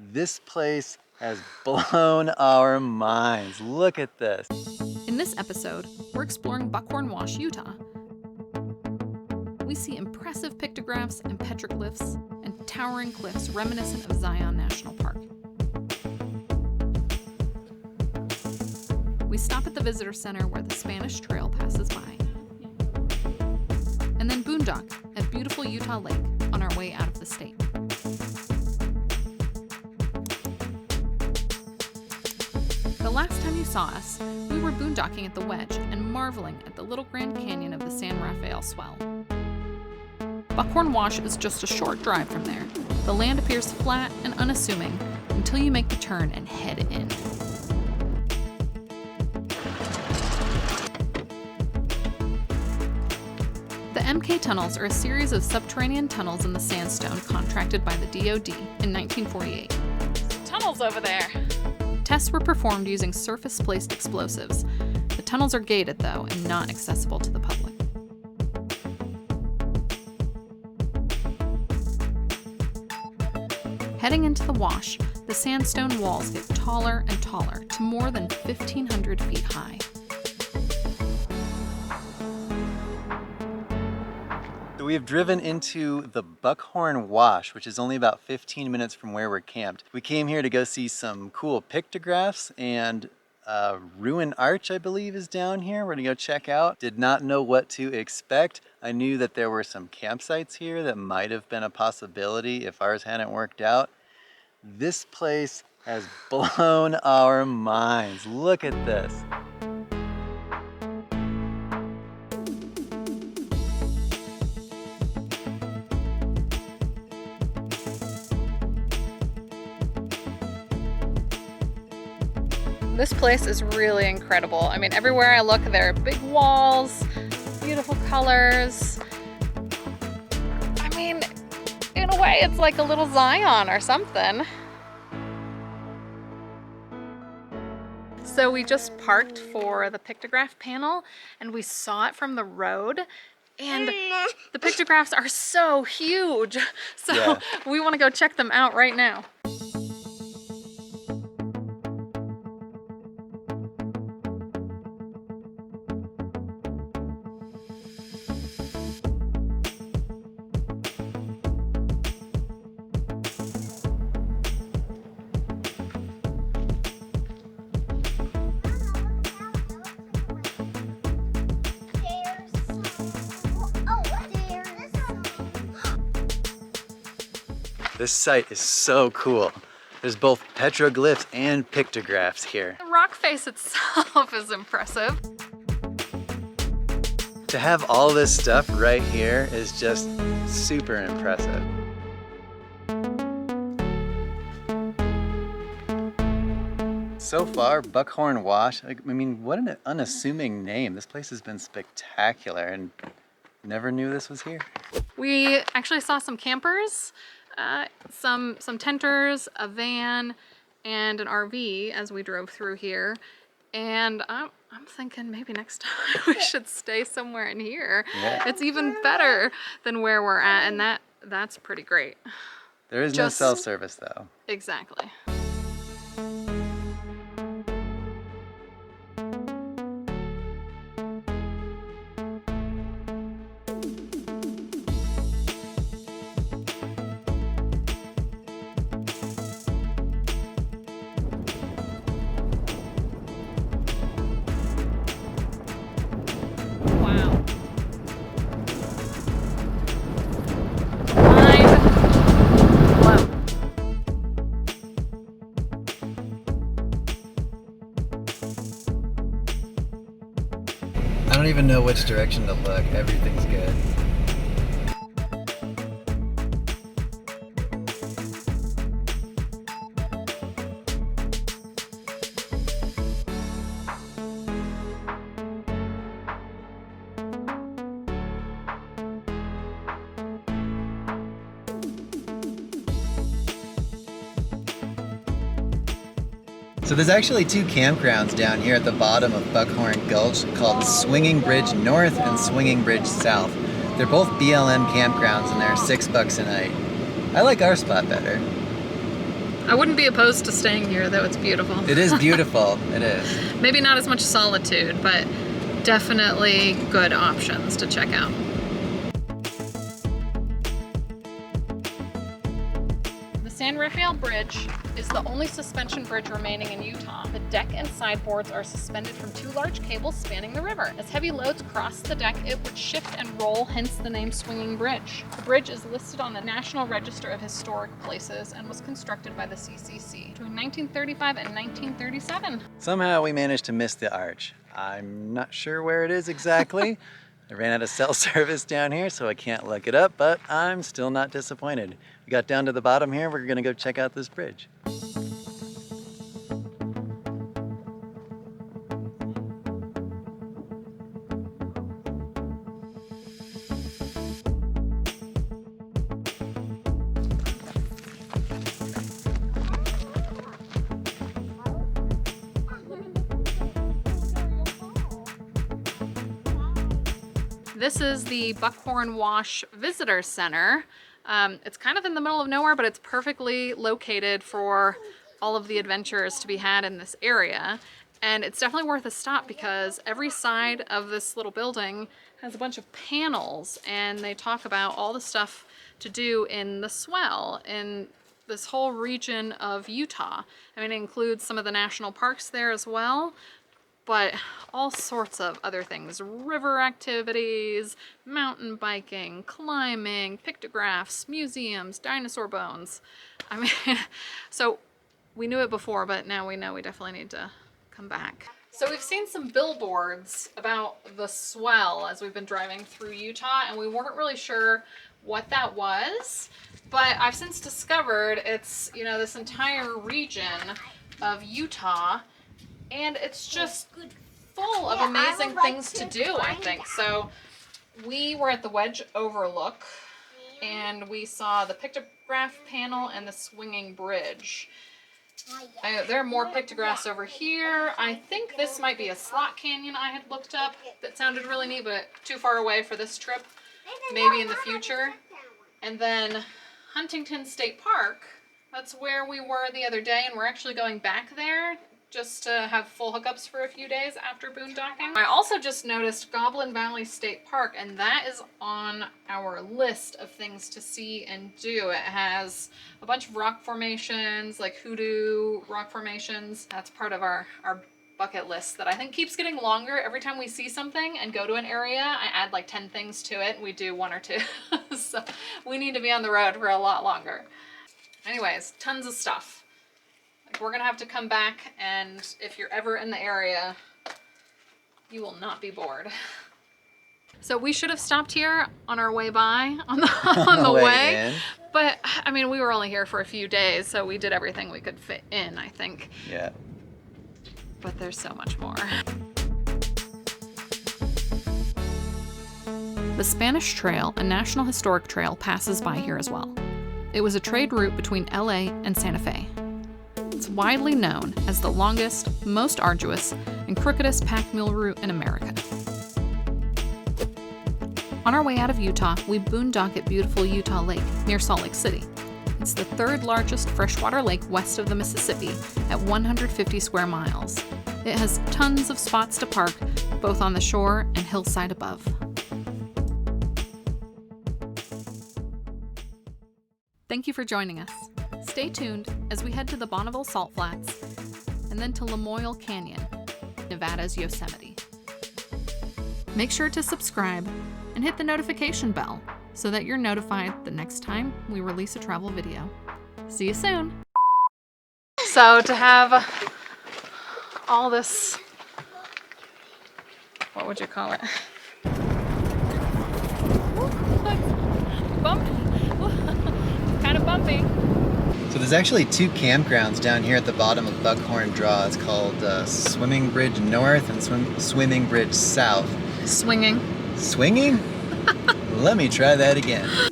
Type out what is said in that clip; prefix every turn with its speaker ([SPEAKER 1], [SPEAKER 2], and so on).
[SPEAKER 1] This place has blown our minds. Look at this.
[SPEAKER 2] In this episode, we're exploring Buckhorn Wash, Utah. We see impressive pictographs and petroglyphs and towering cliffs reminiscent of Zion National Park. We stop at the visitor center where the Spanish Trail passes by. And then boondock at beautiful Utah Lake on our way out of the state. The last time you saw us, we were boondocking at the Wedge and marveling at the little Grand Canyon of the San Rafael Swell. Buckhorn Wash is just a short drive from there. The land appears flat and unassuming until you make the turn and head in. The MK tunnels are a series of subterranean tunnels in the sandstone contracted by the DoD in 1948. Tunnels over there! Tests were performed using surface-placed explosives. The tunnels are gated, though, and not accessible to the public. Heading into the wash, the sandstone walls get taller and taller to more than 1,500 feet high.
[SPEAKER 1] We have driven into the Buckhorn Wash, which is only about 15 minutes from where we're camped. We came here to go see some cool pictographs, and ruin arch, I believe, is down here. We're gonna go check out. Did not know what to expect. I knew that there were some campsites here that might have been a possibility if ours hadn't worked out. This place has blown our minds. Look at this.
[SPEAKER 2] This place is really incredible. I mean, everywhere I look, there are big walls, beautiful colors. I mean, in a way, it's like a little Zion or something. So we just parked for the pictograph panel and we saw it from the road. And the pictographs are so huge. So yeah. We want to go check them out right now.
[SPEAKER 1] This site is so cool. There's both petroglyphs and pictographs here.
[SPEAKER 2] The rock face itself is impressive.
[SPEAKER 1] To have all this stuff right here is just super impressive. So far, Buckhorn Wash, I mean, what an unassuming name. This place has been spectacular and never knew this was here.
[SPEAKER 2] We actually saw some campers. Some tenters, a van, and an RV as we drove through here. And I'm thinking maybe next time we should stay somewhere in here.
[SPEAKER 1] Yeah.
[SPEAKER 2] It's even better than where we're at, and that's pretty great.
[SPEAKER 1] There is no cell service though.
[SPEAKER 2] Exactly.
[SPEAKER 1] I don't even know which direction to look. Everything's good. So there's actually two campgrounds down here at the bottom of Buckhorn Gulch called Swinging Bridge North and Swinging Bridge South. They're both BLM campgrounds and they're $6 a night. I like our spot better.
[SPEAKER 2] I wouldn't be opposed to staying here, though it's beautiful.
[SPEAKER 1] It is beautiful. It is.
[SPEAKER 2] Maybe not as much solitude, but definitely good options to check out. The San Rafael Bridge is the only suspension bridge remaining in Utah. The deck and sideboards are suspended from 2 large cables spanning the river. As heavy loads crossed the deck, it would shift and roll, hence the name Swinging Bridge. The bridge is listed on the National Register of Historic Places and was constructed by the CCC between 1935 and 1937.
[SPEAKER 1] Somehow we managed to miss the arch. I'm not sure where it is exactly. I ran out of cell service down here, so I can't look it up, but I'm still not disappointed. We got down to the bottom here. We're gonna go check out this bridge.
[SPEAKER 2] This is the Buckhorn Wash Visitor Center. It's kind of in the middle of nowhere, but it's perfectly located for all of the adventures to be had in this area. And it's definitely worth a stop because every side of this little building has a bunch of panels, and they talk about all the stuff to do in the Swell, in this whole region of Utah. I mean, it includes some of the national parks there as well, but all sorts of other things, river activities, mountain biking, climbing, pictographs, museums, dinosaur bones. I mean, so we knew it before, but now we know we definitely need to come back. So we've seen some billboards about the Swell as we've been driving through Utah, and we weren't really sure what that was, but I've since discovered it's, you know, this entire region of Utah, and it's just full of amazing things to do, I think. So we were at the Wedge Overlook, and we saw the Pictograph panel and the Swinging Bridge. There are more pictographs over here. I think this might be a slot canyon I had looked up that sounded really neat, but too far away for this trip. Maybe in the future. And then Huntington State Park, that's where we were the other day, and we're actually going back there just to have full hookups for a few days after boondocking. I also just noticed Goblin Valley State Park, and that is on our list of things to see and do. It has a bunch of rock formations, like hoodoo rock formations. That's part of our bucket list that I think keeps getting longer. Every time we see something and go to an area, I add like 10 things to it, and we do 1 or 2. So we need to be on the road for a lot longer. Anyways, tons of stuff. We're gonna have to come back, and if you're ever in the area, you will not be bored. So we should have stopped here on our way by, on the way. But I mean, we were only here for a few days, so we did everything we could fit in, I think.
[SPEAKER 1] Yeah.
[SPEAKER 2] But there's so much more. The Spanish Trail, a National Historic Trail, passes by here as well. It was a trade route between LA and Santa Fe. It's widely known as the longest, most arduous, and crookedest pack mule route in America. On our way out of Utah, we boondock at beautiful Utah Lake near Salt Lake City. It's the 3rd largest freshwater lake west of the Mississippi at 150 square miles. It has tons of spots to park, both on the shore and hillside above. Thank you for joining us. Stay tuned as we head to the Bonneville Salt Flats and then to Lemoille Canyon, Nevada's Yosemite. Make sure to subscribe and hit the notification bell so that you're notified the next time we release a travel video. See you soon. So to have all this, what would you call it? Bumpy. Kind of bumpy.
[SPEAKER 1] So there's actually 2 campgrounds down here at the bottom of Buckhorn Draw. It's called Swimming Bridge North and Swimming Bridge South.
[SPEAKER 2] Swinging.
[SPEAKER 1] Swinging? Let me try that again.